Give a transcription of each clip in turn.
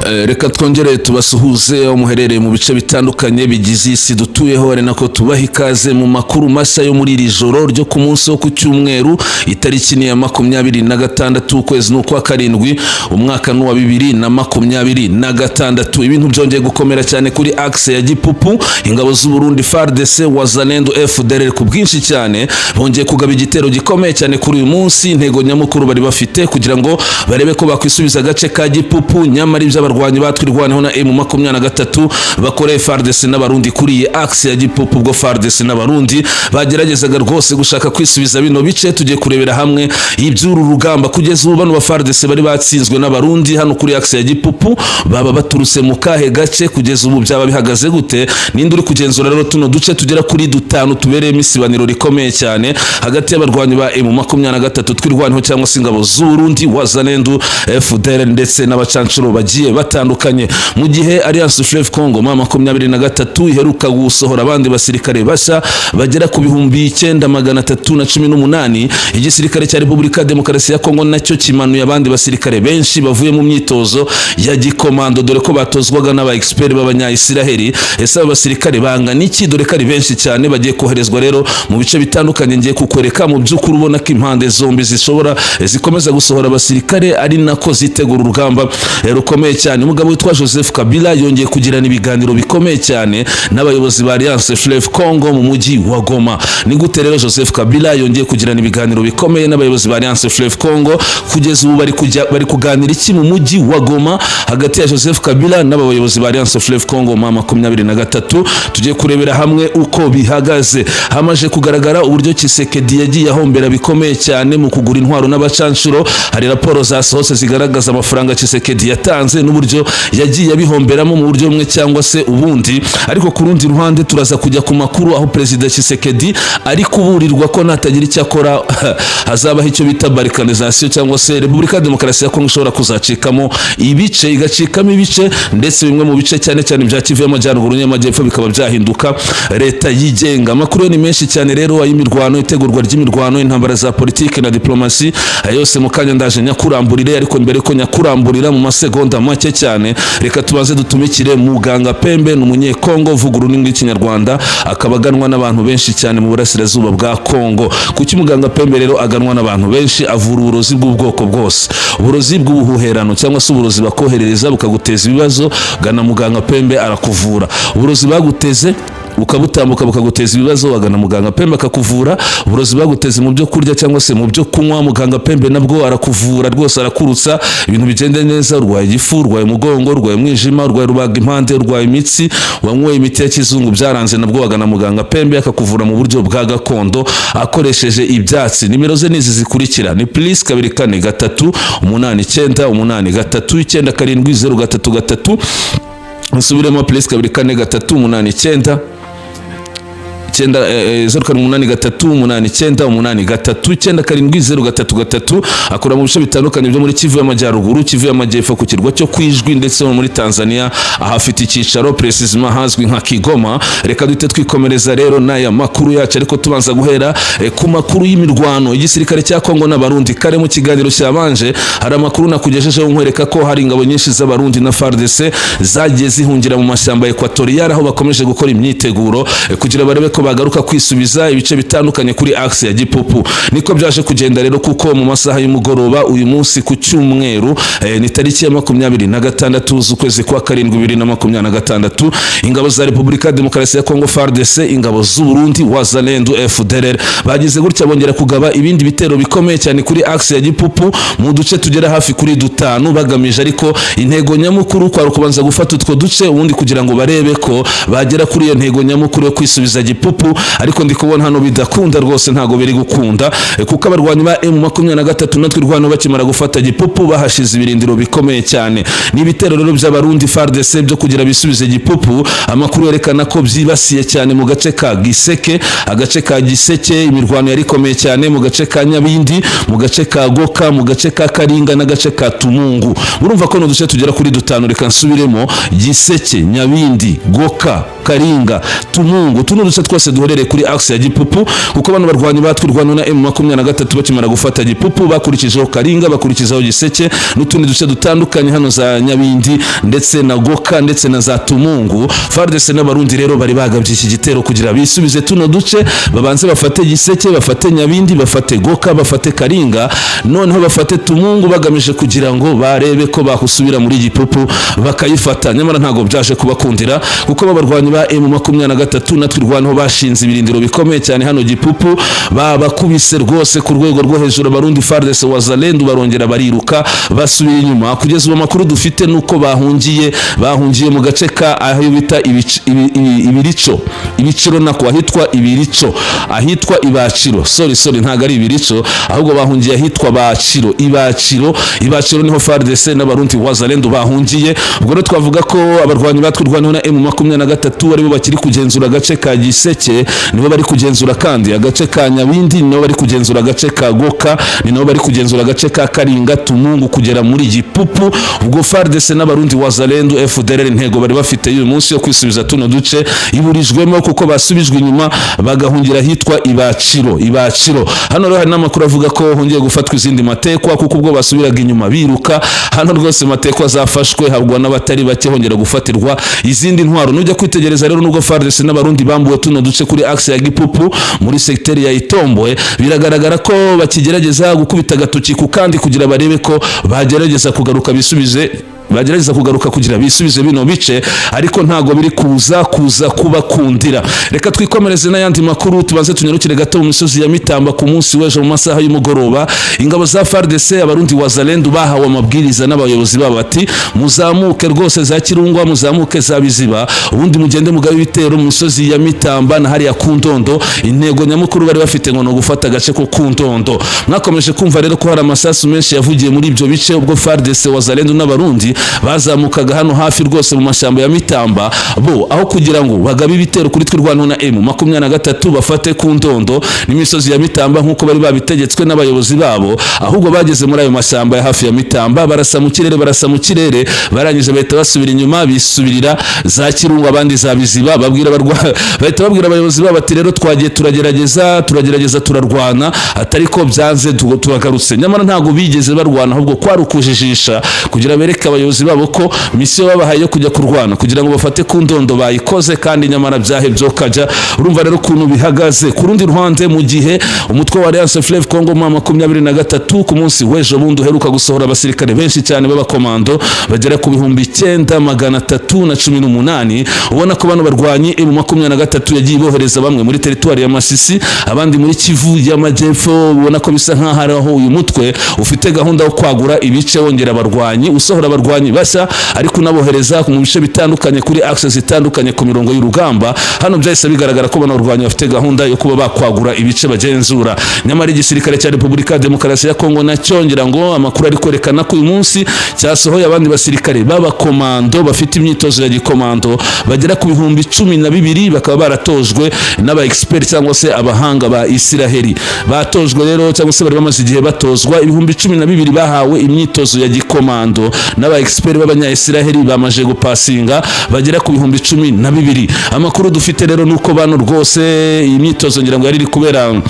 Reka twongere tubasuhuze aho muherereye mu bice bitandukanye bigize isi dutuyeho, ari nako tubaha ikaze mu makuru mashya yo muri iri joro ryo ku munsi wo ku cyumweru itariki ni ya 26 ukwezi n'ukwa karindwi umwaka n'uwa 2026. Ibintu byongeye gukomera cyane kuri axe ya Gipupu, ingabo z'u Burundi FARDC wazalendo FDLR ku bwinshi cyane bongeye kugaba igitero gikomeye cyane kuri uyu munsi. Intego nyamukuru bari bafite kugira ngo barebe ko bakwisubiza agace ka Gipupu, nyamara iby'abarwanyi batwirwaneho na MAA23 bakoreye FARDC n'Abarundi kuri axe ya Gipupu. Ubwo FARDC n'Abarundi bageragezaga rwose gushaka kwisubiza bino bice, tugiye kurebera hamwe iby'uru rugamba. Kugeza ubu bano ba FARDC bari batsinzwe n'Abarundi hano kuri axe ya Gipupu, baba baturutse mu kahe gace, kugeza ubu byaba bihagaze gute? Ninde uri kugenzura rero tuno duce tugera kuri dutanu tubereye imisibaniro rikomeye cyane hagati y'abarwanyi ba MAA23 twirwaneho cyangwa se ingabo z'u Burundi wazalendo FDLR ndetse n'abacancuro bagiye batandukanye. Mu gihe Alliance Fleuve Congo MAA23 iheruka gusohora abandi basirikare bashya bagera ku 9318, igisirikare cya Repubulika Demokarasi ya Kongo nacyo kimanuye abandi basirikare benshi bavuye mu myitozo ya gikomando, dore ko batozwaga n'aba expert b'abanya-Israeli. Ese abasirikare bangana iki? Dore ko ari benshi cyane bagiye koherezwa rero mu bice bitandukanye. Ngiye kukwereka mu by'ukuri ubona ko impande zombi zikomeza gusohora abasirikare, ari nako zitegura urugamba rukomeye cyane. Umugabo witwa Joseph Kabila yongeye kugirana ibiganiro bikomeye cyane n'abayobozi ba Alliance Fleuve Congo mu mujyi wa Goma. Ni gute rero Joseph Kabila yongeye kugirana ibiganiro bikomeye n'abayobozi ba Alliance Fleuve Congo? Kugeza ubu bari kuganira iki mu mujyi wa Goma hagati ya Joseph Kabila n'abayobozi ba Alliance Fleuve Congo MAA23? Tugiye kurebera hamwe uko bihagaze. Hamaje kugaragara uburyo Tshisekedi yagiye ahombera bikomeye cyane mu kugura intwaro n'abacancuro. Hari raporo zasohotse zigaragaza amafaranga Tshisekedi yatanze n'uburyo yagiye abihomberamo mu buryo bumwe cyangwa se ubundi. Ariko ku rundi ruhande turaza kujya ku makuru aho Perezida Tshisekedi ari kuburirwa ko natagira icyo akora hazabaho icyo bita balkanization, cyangwa se Repubulika Demokarasi ya Kongo ishobora kuzacikamo ibice, igacikamo ibice, ndetse bimwe mu bice cyane cyane bya Kivu y'Amajyaruguru n'Amajyepfo bikaba byahinduka leta yigenga. Amakuru ni menshi cyane rero ay'imirwano, itegurwa ry'imirwano, intambara za politike na diplomasi, yose mu kanya ndaje nyakuramburire. Ariko mbere ko nyakuramburira mu masegonda make cyane, reka tubanze dutumikire Muganga Pembe, n'umunyekongo uvuga ururimi rw'ikinyarwanda, akabaganwa n'abantu benshi cyane mu burasirazuba bwa Kongo. Kuki Muganga Pembe rero aganwa n'abantu benshi? Avura uburozi bw'ubwoko bwose, uburozi bw'ubuhuherano cyangwa se uburozi bakoherereza bukaguteza ibibazo, gana Muganga Pembe arakuvura. Uburozi baguteze ukabutambuka bukaguteza ibibazo, wagana Muganga Pembe akakuvura. Uburozi baguteze mu byo kurya cyangwa se mu byo kunywa, Muganga Pembe nabwo arakuvura rwose, arakurutsa ibintu bigende neza. Urwaye igifu, urwaye umugongo, urwaye umwijima, urwaye rubaga impande, urwaye imitsi, wanyweye imiti ya kizungu byaranze, nabwo wagana Muganga Pembe akakuvura mu buryo bwa gakondo akoresheje ibyatsi. Nimero ze nizi zikurikira: ni +243 89 83 97033. Nsubiremo +243 89 akora mu bice bitandukanye byo muri Kivu y'Amajyaruguru, Kivu y'Amajyepfo ku kirwa cyo kwijwi, ndetse no muri Tanzania ahafite icyicaro precisement hazwi nka Kigoma. Reka duhite twikomereza rero n'aya makuru yacu, ariko tubanza guhera ku makuru y'imirwano. Igisirikare cya Kongo n'Abarundi kare mu kiganiro cyabanje hari amakuru nakugejejeho nkwereka ko hari ingabo nyinshi z'Abarundi na FARDC zagiye zihungira mu mashyamba Equatorial, aho bakomeje gukora imyiteguro kugira barebe ko bagaruka kwisubiza ibice bitandukanye kuri axe ya Gipupu. Niko byaje kugenda rero, kuko mu masaha y'umugoroba uyu munsi ku cyumweru ni tariki ya 26 z'ukwezi kwa karindwi 2026, ingabo za Repubulika Demokarasi ya Kongo FARDC, ingabo z'u Burundi wazalendo FDLR bagize gutya bongera kugaba ibindi bitero bikomeye cyane kuri axe ya Gipupu mu duce tugera hafi kuri dutanu, bagamije ariko intego nyamukuru kwa rukubanza gufata utwo duce ubundi kugira ngo barebe ko bagera kuri iyo ntego nyamukuru yo kwisubiza Gipupu. Ariko ndi kubona hano bidakunda rwose, ntago biri gukunda, kuko abarwanyi ba M23 natwirwano bakimara gufata Gipupu bahashize ibirindiro bikomeye cyane. Ni ibitero rero by'Abarundi FARDC byo kugira bisubize Gipupu. Amakuru yerekana ko byibasiye cyane mu gace ka Giseke, agace ka Giseke imirwano yari ikomeye cyane, mu gace ka Nyabindi, mu gace ka Goka, mu gace ka Karinga n'agace ka Tumungu. Murumva ko no duce tugera kuri dutanu. Reka nsubiremo: Giseke, Nyabindi, Goka, Karinga, Tumungu. Tuno duce twose twese duherereye kuri axe ya Gipupu kuko bano barwanyi batwirwana na M23 bakimara gufata Gipupu bakurikijeho Karinga bakurikizaho Giseke n'utundi duce dutandukanye hano za Nyabindi ndetse na Goka ndetse na za Tumungu. FARDC n'Abarundi rero bari bagabye iki gitero kugira bisubize tuno duce, babanze bafate Giseke, bafate Nyabindi, bafate Goka, bafate Karinga, noneho bafate Tumungu bagamije kugira ngo barebe ko bahusubira muri Gipupu bakayifata. Nyamara ntago byaje kubakundira kuko babarwanyi ba M23 natwirwanaho bashinze ibirindiro bikomeye cyane hano Gipupu, babakubise rwose ku rwego rwo hejuru. Abarundi FARDC wazalendo barongera bariruka basubira inyuma. Kugeza ubu makuru dufite nuko bahungiye mu gace ka aho bita ibiciro nako ahitwa ibirico, ahitwa Ibaciro, sorry ntago ari ibirico ahubwo bahungiye ahitwa Ibaciro niho FARDC n'Abarundi wazalendo bahungiye. Ubwo rero twavuga ko abarwanyi batwirwanaho na M23 aribo bakiri kugenzura agace ka Giseke, nibo bari kugenzura kandi agace ka Nyabindi, nibo bari kugenzura agace ka Goka, nibo bari kugenzura agace ka Karinga, Tumungu kugera muri Gipupu. Ubwo FARDC n'Abarundi wazalendo FDLR intego bari bafite uyu munsi yo kwisubiza tuno duce iburijwemo kuko basubijwe inyuma bagahungira hitwa Ibaciro. Hano rero hari n'amakuru avuga ko hongiye gufatwa izindi matekwa kuko ubwo basubiraga inyuma biruka. Hano rwose matekwa zafashwe habwa n'abatari bake hongera gufatirwa izindi ntwaro. Nujya kwitegereza rero nubwo FARDC n'Abarundi bambuwe tuno duce kuri axe ya Gipupu muri secteur ya Itomboe, biragaragara ko bakigerageza gukubita agatoki ku kandi kugira barebe ko bagerageza kugaruka kugira bisubize bino bice, ariko ntago biri kuza kubakundira. Reka twikomereze n'ayandi makuru, tubanze tunyarukire gato mu misozi ya Mitamba ku munsi w'ejo mu masaha y'umugoroba. Ingabo za FARDC Abarundi wazalendo bahawe amabwiriza n'abayobozi babo bati muzamuke rwose za Kirungwa, muzamuke za Biziba, ubundi mugende mugabe ibitero mu misozi ya Mitamba na hariya ku Ndondo. Intego nyamukuru bari bafite ngo no gufata agace ko ku Ndondo. Mwakomeje kumva rero ko hari amasasu menshi yavugiye muri ibyo bice ubwo FARDC wazalendo n'Abarundi bazamukaga hano hafi rwose mu mashyamba ya Mitamba, bo aho kugira ngo bagabe ibitero kuri twirwanaho na M23 bafate ku Ndondo n'imisozi ya Mitamba nkuko bari babitegetswe n'abayobozi babo, ahubwo bageze muri ayo mashyamba ya hafi ya Mitamba barasa mu kirere barangije bahita basubira inyuma bisubirira za Kirungwa abandi za Biziba, bahita babwira abayobozi babo ati rero twagiye turagerageza turarwana atari ko byanze tubagarutse. Nyamara ntago bigeze barwana, ahubwo kwari ukujijisha kugira bereke abayobozi babo ko misiyo babahaye yo kujya kurwana kugira ngo bafate ku Ndondo bayikoze, kandi nyamara byahebye kaja. Urumva rero ukuntu bihagaze. Ku rundi ruhande mu gihe umutwe wa Alliance Fleuve Congo MAA23 ku munsi w'ejo bundi uheruka gusohora abasirikare benshi cyane b'abakomando bagera ku 9318, ubona ko bano barwanyi M23 yagiye bohereza bamwe muri territoire ya Masisi, abandi muri Kivu y'Amajyepfo. Ubona ko bisa nkaho ari aho uyu mutwe ufite gahunda yo kwagura ibice wongera abarwanyi, usohora abarwanyi bashya ariko nabohereza mu bice bitandukanye kuri access zitandukanye ku mirongo y'urugamba. Hano byahise bigaragara ko bano barwanyi bafite gahunda yo kuba bakwagura ibice bagenzura. Nyamara igisirikare cya Repubulika Demokarasi ya Kongo nacyongera ngo amakuru ari kwerekana ko uyu munsi cyasohoye abandi basirikare b'abakomando bafite imyitozo ya gikomando bagera ku 12,000 bakaba baratojwe n'aba expert cyangwa se abahanga ba Isiraheli. Batojwe rero cyangwa se bari bamaze igihe batozwa 12,000 bahawe imyitozo ya gikomando n'aba expert b'abanya-Isiraheli bamaje gupasinga bagera ku 12,000. Amakuru dufite rero nuko bano rwose iyi myitozo ngira ngo yari kubera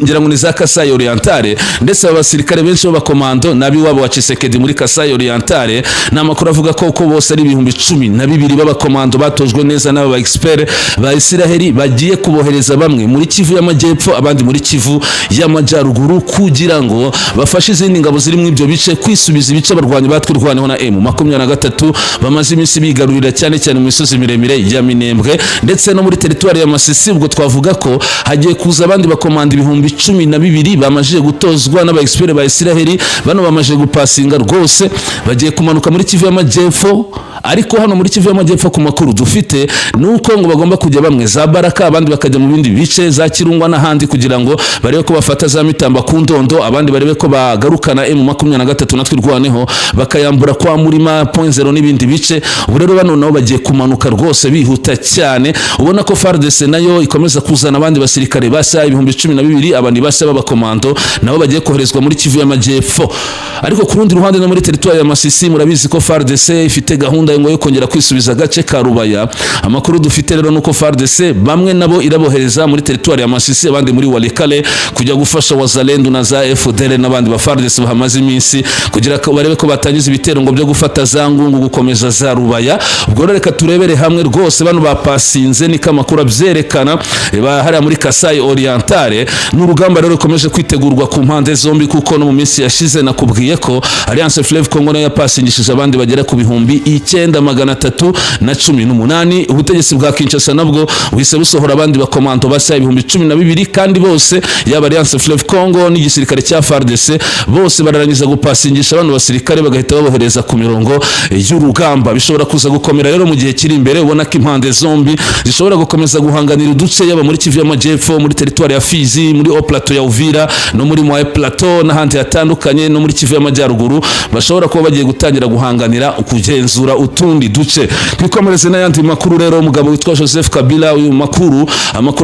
ngira ngo ni za Kasai Orientale, ndetse abasirikare benshi b'abakomando nabi wabo wa Tshisekedi muri Kasai Orientale. N'amakuru avuga ko bose ari 12,000 b'abakomando batojwe neza n'aba expert ba Isiraheli bagiye kubohereza bamwe muri Kivu y'Amajyepfo abandi muri Kivu y'Amajyaruguru kugira ngo bafashe izindi ngabo ziri mu ibyo bice kwisubiza ibice barwanyi batwirwanaho na M23 bamaze iminsi bigarurira cyane mu misozi miremire ya Minembwe ndetse no muri territoire ya Masisi. Ubwo twavuga ko hagiye kuza abandi komanda 12,000 bamaje gutozwa n'aba expert ba Isiraheli, bano bamaje gupasinga rwose bagiye kumanuka muri Kivu y'Amajyepfo. Ariko hano muri Kivu y'Amajyepfo ku makuru dufite nuko ngo bagomba kujya bamwe za Baraka abandi bakajya mu bindi bice za Kirungwa n'ahandi kugira ngo barebe ko bafata za Mitamba ku Ndondo, abandi barebe ko bagarukana M23 natwirwaneho bakayambura kwa Murima .0 n'ibindi bice. Ubu rero bano nabo bagiye kumanuka rwose bihuta cyane. Ubona ko FARDC nayo ikomeza kuzana abandi basirikare basa 10,000 12 abandi bashya b'abakomando nabo bagiye koherezwa muri Kivu y'Amajyepfo. Ariko ku rundi ruhande no muri territoire ya Masisi murabizi ko FARDC ifite gahunda yo kongera kwisubiza gace ka Rubaya. Amakuru dufite rero nuko FARDC bamwe nabo irabohereza muri territoire ya Masisi abandi muri Walikale kujya gufasha Wazalendo na za FDL n'abandi ba FARDC bahamaze iminsi kugira ko barebe ko batangiza ibitero ngo byo gufata za Ngungu gukomeza za Rubaya. Ubwo reka turebere hamwe rwose bano bapasinze ni kamakuru abyerekana hari muri Kasai Orientale n'urugamba rero rukomeje kwitegurwa ku mpande zombi kuko no mu minsi yashize nakubwiye ko Alliance Fleuve Congo nayo yapasingishije abandi bagera ku bihumbi 9,318. Ubutegetsi bwa Kinshasa nabwo wise busohora abandi bakomando bashya ibihumbi 12 kandi bose yaba Alliance Fleuve Congo n'igisirikare cya FARDC bose bararangiza gupasingisha abantu basirikare bagahita babohereza ku mirongo y'urugamba. Bishobora kuza gukomera rero mu gihe kiri imbere, ubona ko impande zombi zishobora gukomeza guhanganira uduce yaba muri Kivu y'Amajyepfo, muri territoire ya Fizi, muri Haut Plateau ya Uvira no muri Moyen Plateau n'ahandi hatandukanye no muri Kivu y'Amajyaruguru bashobora kuba bagiye gutangira guhanganira kugenzura utundi duce. Twikomereze n'ayandi makuru rero. Umugabo witwa Joseph Kabila uyu amakuru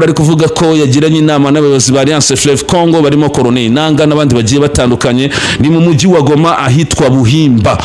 ari kuvuga ko yagiranye inama n'abayobozi ba Alliance Fleuve Congo barimo Colonel Nanga n'abandi bagiye batandukanye ni mu mujyi wa Goma ahitwa Buhimba.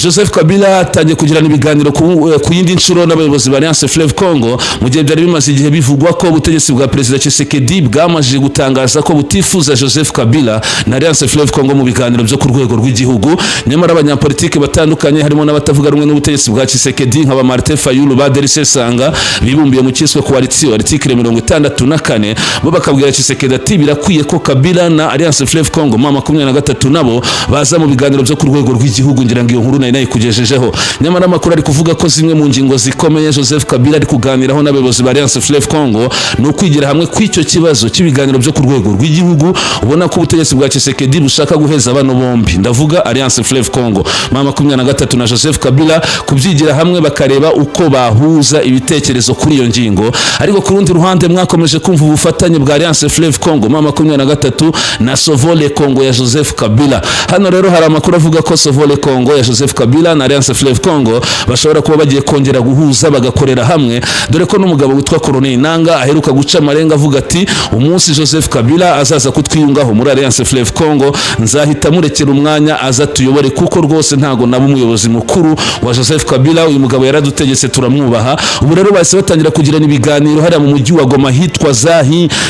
Joseph Kabila atangiye kugirana ibiganiro ku yindi nshuro n'abayobozi ba Alliance Fleuve Congo mu gihe byari bimaze igihe bivugwa ko ubutegetsi bwa Perezida Tshisekedi bwamajije gutangaza ko butifuza Joseph Kabila na Alliance Fleuve Congo mu biganiro byo ku rwego rw'igihugu. Nyamara abanyapolitike batandukanye harimo n'abatavuga rumwe n'ubutegetsi bwa Tshisekedi nk'aba Martin Fayulu ba Derisse Sanga bibumbiye mu cyiswe coalition article 64 bo bakabwira Tshisekedi ati birakwiye ko Kabila na Alliance Fleuve Congo MAA23 nabo baza mu biganiro byo ku rwego rw'igihugu. Ngira ngo iyo nkuru nayo kugejejeho. Nyamara amakuru ari kuvuga ko zimwe mu ngingo zikomeye Joseph Kabila ari kuganiraho n'abayobozi ba Alliance Fleuve Congo no kwigira hamwe kw'icyo kibazo cy'ibiganiro byo ku rwego rw'igihugu. Ubona ko ubutegetsi bwa Tshisekedi bushaka guheza abano bombi, ndavuga Alliance Fleuve Congo MAA23 na Joseph Kabila, kubyigira hamwe bakareba uko bahuza ibitekerezo kuri iyo ngingo. Ariko ku rundi ruhande mwakomeje kumva ubufatanye bwa Alliance Fleuve Congo MAA23 na Sovole Congo ya Joseph Kabila. Hano rero hari amakuru avuga ko Sovole Congo ya Joseph Kabila na Alliance Fleuve Congo bashobora kuba bagiye kongera guhuza bagakorera hamwe, dore ko n'umugabo witwa Colonel Nanga aheruka guca amarenga avuga ati umunsi Joseph Kabila azaza kutwiyungaho muri Alliance Fleuve Congo nzahita murekera umwanya aza tuyobore kuko rwose ntago nabo umuyobozi mukuru wa Joseph Kabila. Uyu mugabo yaradutegetse turamwubaha. Ubu rero bahise batangira kugirana ibiganiro hariya mu mujyi wa Goma hitwa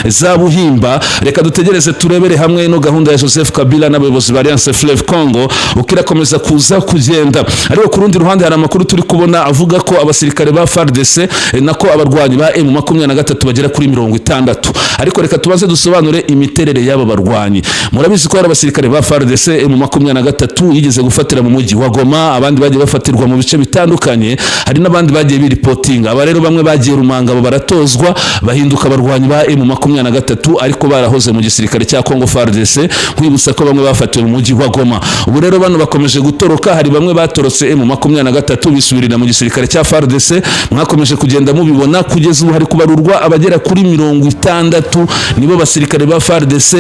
za Buhimba. Reka dutegereze turebere hamwe no gahunda ya Joseph Kabila n'abayobozi ba Alliance Fleuve Congo ukirakomeza kuza kugenda. Ariko ku rundi ruhande hari amakuru turi kubona avuga ko abasirikare ba FARDC nako abarwanyi ba M23 bagera kuri 60. Ariko reka tubaze dusobanure imiterere y'aba barwanyi. Murabizi ko hari abasirikare ba FARDC M23 yigeze gufatira mu mujyi wa Goma, abandi bagiye bafatirwa mu bice bitandukanye, hari n'abandi bagiye biripotinga. Aba rero bamwe bagiye Rumanga baratozwa bahinduka abarwanyi ba M23 ariko barahoze mu gisirikare cya Congo FARDC, kwibutsa ko bamwe bafatiwe mu mujyi wa Goma. Ubu rero bano bakomeje gutoroka, hari bamwe batorotse M23 bisubirira mu gisirikare cya FARDC. Mwakomeje kugenda mubibona kugeza ubu hari kubarurwa abagera kuri 60 nibo basirikare ba FARDC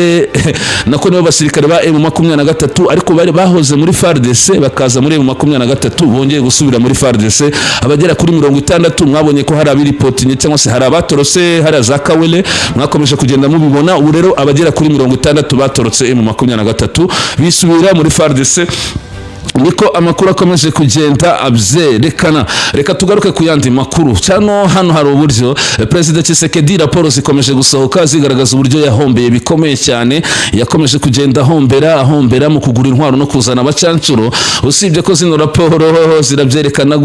nako nibo basirikare ba M23 ariko bari bahoze muri FARDC bakaza muri M23 bongeye gusubira muri FARDC abagera kuri 60. Mwabonye ko hari abiripotinye cyangwa se hari abatorose, hari za Kawele, mwakomeje kugenda mubibona. Ubu rero abagera kuri 60 batorotse M23 bisubira muri FARDC. Niko amakuru akomeje kugenda abyerekana. Reka tugaruke ku yandi makuru cyano. Hano hari uburyo President Tshisekedi raporo zikomeje gusohoka zigaragaza uburyo yahombeye bikomeye cyane, yakomeje kugenda ahombera mu kugura intwaro no kuzana abacancuro. Usibye ko zino raporo zirabyerekana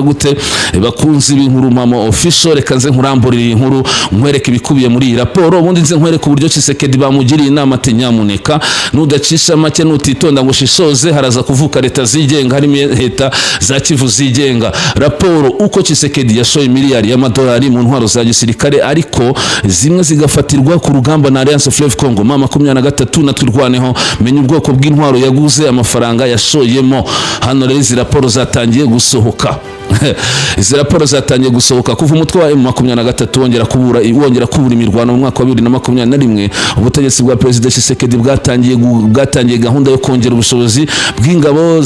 gute bakunzi b'inkuru mpamo official. Reka nze nkuramburira inkuru nkwereke ibikubiye muri iyi raporo, ubundi nze nkwereke uburyo Tshisekedi bamugiriye inama ati nyamuneka nudacisha make nutitonda ngo shishoze haraza kuvuka leta zigenga, harimo leta za Kivu zigenga. Raporo uko Tshisekedi yashoye miliyari y'amadolari mu ntwaro za gisirikare ariko zimwe zigafatirwa ku rugamba na Alliance Fleuve Congo MAA23 natwirwaneho, menya ubwoko bw'intwaro yaguze amafaranga yashoyemo. Hano rero izi raporo zatangiye gusohoka. izi raporo zatangiye gusohoka kuva umutwe wa M23 wongera kubura imirwano mu mwaka wa 2021. Ubutegetsi bwa Perezida Tshisekedi bwatangiye gahunda yo kongera ubushobozi bw'ingabo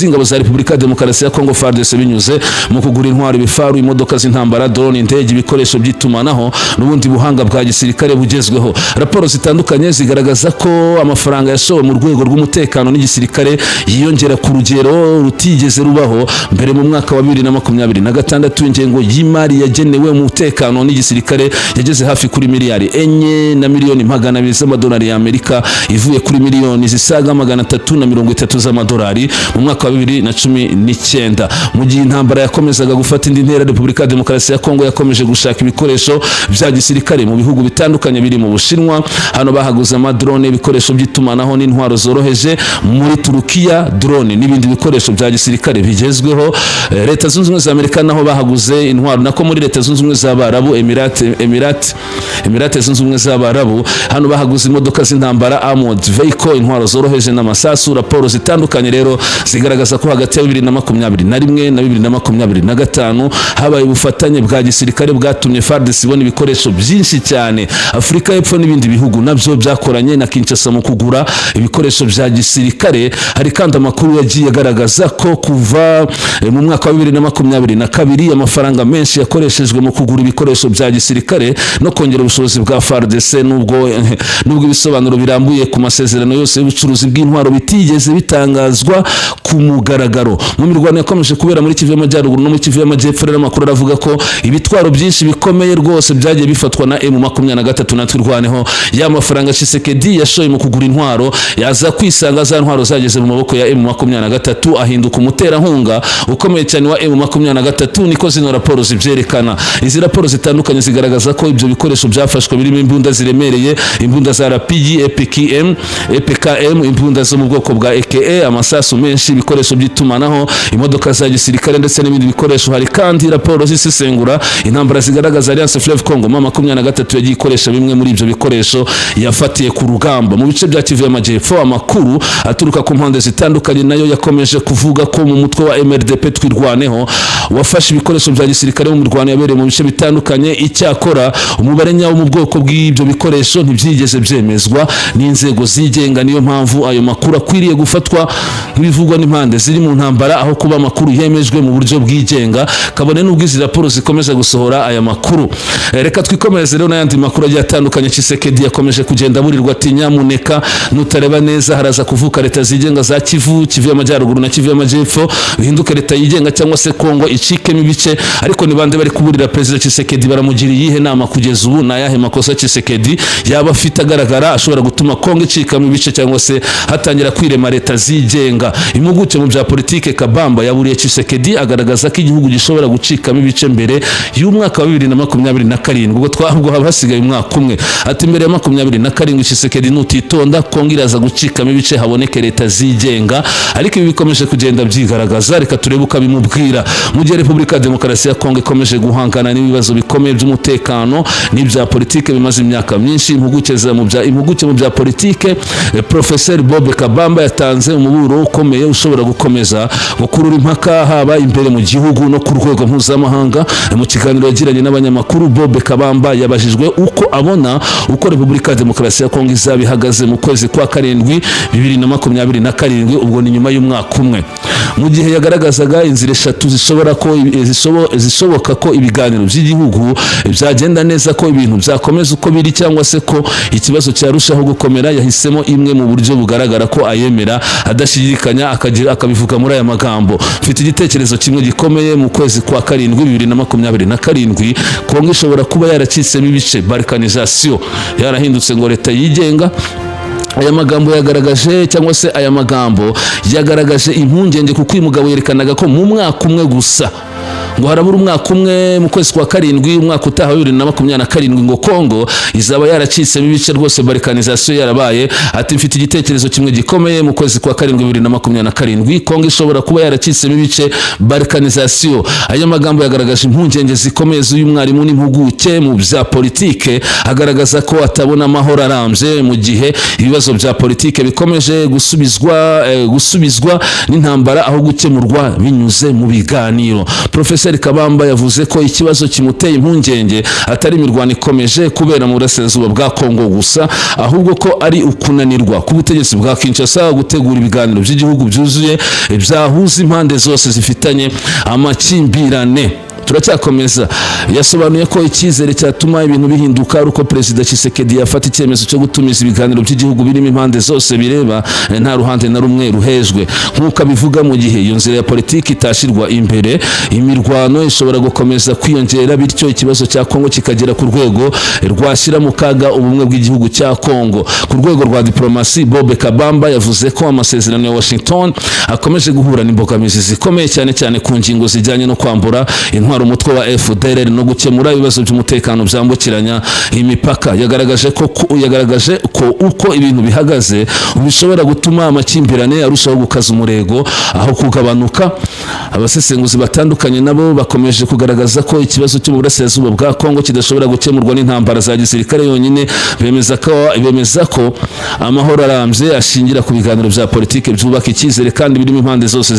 ingabo za Repubulika ya Demokarasi ya Kongo FARDC binyuze mu kugura intwaro, ibifaru, imodoka z'intambara, drone, indege, ibikoresho by'itumanaho n'ubundi buhanga bwa gisirikare bugezweho. Raporo zitandukanye zigaragaza ko amafaranga yashowe mu rwego rw'umutekano n'igisirikare yiyongera ku rugero rutigeze rubaho mbere mu mwaka wa 2026. Ingengo y'imari yagenewe umutekano n'igisirikare yageze hafi kuri miliyari 4 na miliyoni 200 z'amadolari y'Amerika, ivuye kuri miliyoni zisaga 330 z'amadolari mu mwaka wa 2019. Mu gihe intambara yakomezaga gufata indi ntera, Repubulika ya Demokarasi ya Kongo yakomeje gushaka ibikoresho bya gisirikare mu bihugu bitandukanye biri mu Bushinwa. Hano bahaguze amadrone, ibikoresho by'itumanaho n'intwaro zoroheje. Muri Turukiya drone n'ibindi bikoresho bya gisirikare bigezweho. Leta Zunze Ubumwe za Amerika naho bahaguze intwaro, nako muri Leta Zunze Ubumwe z'Abarabu Emirate Zunze Ubumwe z'Abarabu hano bahaguze imodoka z'intambara armored vehicle, intwaro zoroheje n'amasasu. Raporo zitandukanye rero zigaragaza ko hagati ya 2021 na 2025 habaye ubufatanye bwa gisirikare bwatumye FARDC ibona ibikoresho byinshi cyane. Afurika y'Epfo n'ibindi bihugu nabyo byakoranye na Kinshasa mu kugura ibikoresho bya gisirikare. Hari kandi amakuru yagiye agaragaza ko kuva mu mwaka wa 2022 amafaranga menshi yakoreshejwe mu kugura ibikoresho bya gisirikare no kongera ubushobozi bwa FARDC, nubwo ibisobanuro birambuye ku masezerano yose y'ubucuruzi bw'intwaro bitigeze bitangazwa ku mugaragaro. Mu mirwano yakomeje kubera muri Kivu y'Amajyaruguru no muri Kivu y'Amajyepfo, rero amakuru aravuga ko ibitwaro byinshi bikomeye rwose byagiye bifatwa na M23 na twirwaneho. Ya mafaranga Tshisekedi yashoye mu kugura intwaro yaza kwisanga za ntwaro zageze mu maboko ya M23, ahinduka umuterankunga ukomeye cyane wa M23, niko zino raporo zibyerekana. Izi raporo zitandukanye zigaragaza ko ibyo bikoresho byafashwe birimo imbunda ziremereye, imbunda za RPG, EPKM, imbunda zo mu bwoko bwa EKE, amasasu menshi, ibikoresho by'itumanaho, imodoka za gisirikare ndetse n'ibindi bikoresho. Hari kandi raporo zisesengura intambara zigaragaza Alliance Fleuve Congo MAA23 yagiye ikoresha bimwe muri ibyo bikoresho yafatiye ku rugamba mu bice bya Kivu y'Amajyepfo. Amakuru aturuka ku mpande zitandukanye nayo yakomeje kuvuga ko mu mutwe wa MRDP twirwaneho wafashe ibikoresho bya gisirikare mu mirwano yabereye mu bice bitandukanye. Icyakora umubare nyawo mu bwoko bw'ibyo bikoresho ntibyigeze byemezwa n'inzego zigenga. Niyo mpamvu ayo makuru akwiriye gufatwa nk'ibivugwa n'impande ziri mu ntambara aho kuba amakuru yemejwe mu buryo bwigenga, kabone n'ubwo izi raporo zikomeza gusohora aya makuru. Reka twikomereze rero n'ayandi makuru agiye atandukanye. Tshisekedi yakomeje kugenda aburirwa ati nyamuneka nutareba neza haraza kuvuka leta zigenga za Kivu y'Amajyaruguru na Kivu y'Amajyepfo, bihinduke leta yigenga cyangwa se Kongo icikemo ibice. Ariko ni bande bari kuburira Perezida Tshisekedi? Baramugira iyihe nama kugeza ubu? Na yahe makosa Tshisekedi yaba afite agaragara ashobora gutuma Kongo icikamo ibice cyangwa se hatangira kwirema leta zigenga? Impuguke mu bya politike Kabamba yaburiye Tshisekedi agaragaza ko igihugu gishobora gucikamo ibice mbere y'umwaka wa 2027, ubwo twahubwo haba hasigaye umwaka umwe. Ati mbere ya 2027 Tshisekedi nutitonda Kongo iraza gucikamo ibice haboneke leta zigenga. Ariko ibi bikomeje kugenda byigaragaza. Reka turebe uko bimubwira. Mu gihe Repubulika ya Demokarasi ya Kongo ikomeje guhangana n'ibibazo bikomeye by'umutekano n'ibya politike bimaze imyaka myinshi, impuguke mu bya politike Professeur Bob Kabamba yatanze umuburo ukomeye ushobora gukomeza gukurura impaka haba imbere mu gihugu no ku rwego mpuzamahanga. Mu kiganiro yagiranye n'abanyamakuru, Bob Kabamba yabajijwe uko abona uko Repubulika ya Demokarasi ya Kongo izabihagaze mu kwezi kwa 7 2027, ubwo ni nyuma y'umwaka umwe. Mu gihe yagaragazaga inzira 3 zishoboka ko ibiganiro by'igihugu byagenda neza, ko ibintu byakomeza uko biri cyangwa se ko ikibazo cyarushaho gukomera, yahisemo imwe mu buryo bugaragara ko ayemera adashidikanya, akabivuga muri aya magambo: mfite igitekerezo kimwe gikomeye, mu kwezi kwa 7 2027 Kongo ishobora kuba yaracitsemo ibice, balkanization yarahindutse ngo leta yigenga. Aya magambo yagaragaje cyangwa se aya magambo yagaragaje impungenge kuko uyu mugabo yerekanaga ko mu mwaka umwe gusa ngo harabura umwaka umwe mu kwezi kwa karindwi umwaka utaha 2027 ngo Kongo izaba yaracitsemo ibice rwose, balkanization yarabaye. Ati mfite igitekerezo kimwe gikomeye, mu kwezi kwa karindwi 2027 Kongo ishobora kuba yaracitsemo ibice, balkanization. Aya magambo yagaragaje impungenge zikomeye z'uyu mwarimu n'impuguke mu bya politike, agaragaza ko atabona amahoro arambye mu gihe ibibazo bya politike bikomeje gusubizwa n'intambara aho gukemurwa binyuze mu biganiro. Professor Kabamba yavuze ko ikibazo kimuteye impungenge atari imirwano ikomeje kubera mu burasirazuba bwa Kongo gusa, ahubwo ko ari ukunanirwa ku butegetsi bwa Kinshasa gutegura ibiganiro by'igihugu byuzuye byahuza impande zose zifitanye amakimbirane. Turacyakomeza. Yasobanuye ko icyizere cyatuma ibintu bihinduka ari uko Perezida Tshisekedi yafata icyemezo cyo gutumiza ibiganiro by'igihugu birimo impande zose bireba, nta ruhande na rumwe ruhejwe. Nk'uko abivuga, mu gihe iyo nzira ya politiki itashirwa imbere, imirwano ishobora gukomeza kwiyongera, bityo ikibazo cya Kongo kikagera ku rwego rwashyira mu kaga ubumwe bw'igihugu cya Kongo. Ku rwego rwa diplomasi, Bob Kabamba yavuze ko amasezerano ya Washington akomeje guhura n'imbogamizi zikomeye cyane ku ngingo zijyanye no kwambura intwaro umutwe wa FDLR no gukemura ibibazo by'umutekano byambukiranya imipaka. Yagaragaje ko uko ibintu bihagaze bishobora gutuma amakimbirane arushaho gukaza umurego aho kugabanuka. Abasesenguzi batandukanye nabo bakomeje kugaragaza ko ikibazo cyo mu burasirazuba bwa Kongo kidashobora gukemurwa n'intambara za gisirikare yonyine. Bemeza ko amahoro arambye ashingira ku biganiro bya politike byubaka icyizere kandi birimo impande zose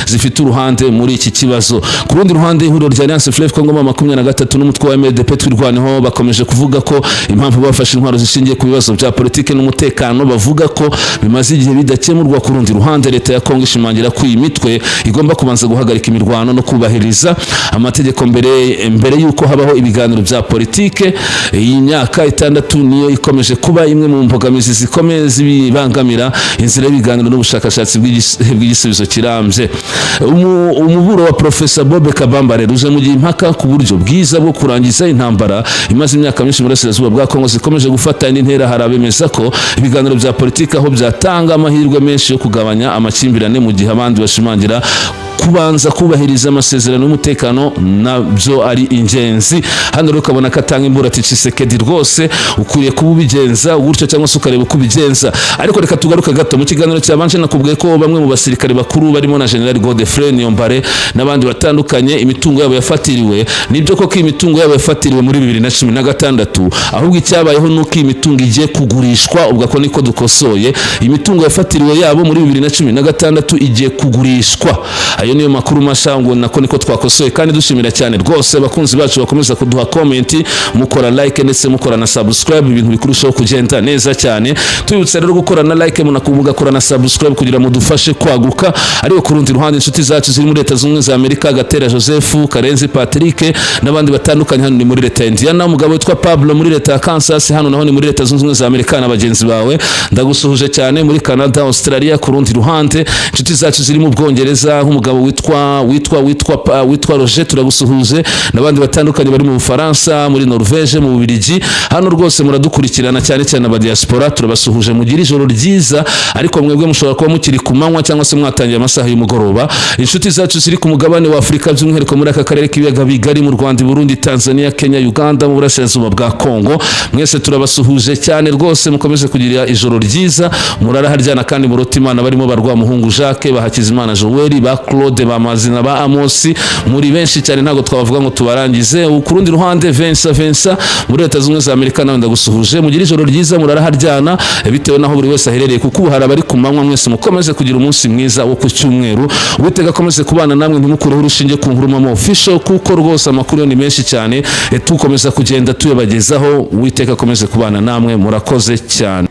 zifite uruhande muri iki kibazo. Ku rundi ruhande, ihuriro rya Alliance Fleuve Congo MAA23 n'umutwe wa MDP twirwaneho bakomeje kuvuga ko impamvu bafashe intwaro zishingiye ku bibazo bya politike n'umutekano, bavuga ko bimaze igihe bidakemurwa. Ku rundi ruhande, leta ya Kongo ishimangira ko iyi mitwe igomba kubanza guhagarika imirwano no kubahiriza amategeko mbere yuko habaho ibiganiro bya politike. Iyi myaka 6 niyo ikomeje kuba imwe mu mbogamizi zikomeye zibangamira inzira y'ibiganiro n'ubushakashatsi bw'igisubizo kirambye. Umuburo wa Professor Bob Kabamba uje mu gihe impaka ku buryo bwiza bwo kurangiza intambara imaze imyaka myinshi mu burasirazuba bwa Kongo zikomeje gufata indi ntera. Hari abemeza ko ibiganiro bya politiki aho byatanga amahirwe menshi yo kugabanya amakimbirane, mu gihe abandi bashimangira kubanza kubahiriza amasezerano y'umutekano nabyo ari ingenzi. Hano rero ukabona ko atanga imbura ati Tshisekedi rwose ukwiye kuba ubigenza gutyo cyangwa se ukareba uko ubigenza. Ariko reka tugaruke gato mu kiganiro cyabanje nakubwiye ko bamwe mu basirikare bakuru barimo na General Godefroid Niyombare n'abandi batandukanye imitungo yabo yafatiriwe. Nibyo koko imitungo yabo yafatiriwe muri 2016, ahubwo icyabayeho nuko imitungo igiye kugurishwa. Ubwo ko niko dukosoye, imitungo yafatiriwe yabo muri 2016 igiye kugurishwa. Ayo niyo makuru mashya ngo nako niko twakosoye, kandi dushimira cyane rwose abakunzi bacu bakomeza kuduha comment, mukora like ndetse mukora na subscribe, ibintu bikurushaho kugenda neza cyane. Tuyutse rero gukora na like mugakora na subscribe kugira ngo dufashe kwaguka. Ariko ku rundi ruhande, inshuti zacu ziri muri Leta Zunze za Amerika, Gatera Joseph, Karenzi Patrick n'abandi batandukanye, hano ni muri Leta ya Indiana, umugabo witwa Pablo muri Leta ya Kansas, hano naho ni muri Leta Zunze za Amerika n'abagenzi bawe ndagusuhuje cyane muri Canada, Australia. Ku rundi ruhande, inshuti zacu ziri mu Bwongereza, umugabo witwa Roger turagusuhuje, n'abandi batandukanye bari mu Bufaransa, muri Norvege, mu Bubiligi. Hano rwose muradukurikirana cyane aba diaspora, turabasuhuje mugira ijoro ryiza. Ariko mwebwe mushobora kuba mukiri ku manywa cyangwa se mwatangiye amasaha y'umugoroba. Inshuti zacu ziri ku mugabane wa Afurika, by'umwihariko muri aka karere k'ibiyaga bigari, mu Rwanda, Burundi, Tanzania, Kenya, Uganda, mu burasirazuba bwa Kongo, mwese turabasuhuje cyane rwose. Mukomeze kugira ijoro ryiza, murara haryana kandi murota Imana. Barimo barwa Muhungu Jacques, Bahakizimana Joel, ba Claude, ba Mazina, ba Amosi, muri benshi cyane ntago twavuga ngo tubarangize. Ku rundi ruhande, Vincent muri Leta Zunze za Amerika, nawe ndagusuhuje. Mugira ijoro ryiza, murara haryana bitewe naho buri wese aherereye, kuko hari abari ku manywa. Mwese mukomeze kugira umunsi mwiza wo ku cyumweru. Uwiteka akomeze kubana namwe, ntimukureho urushinge ku Nkuru MAA official, kuko rwose amakuru ni menshi cyane tukomeza kugenda tuyabagezaho. Uwiteka akomeze kubana namwe, murakoze cyane.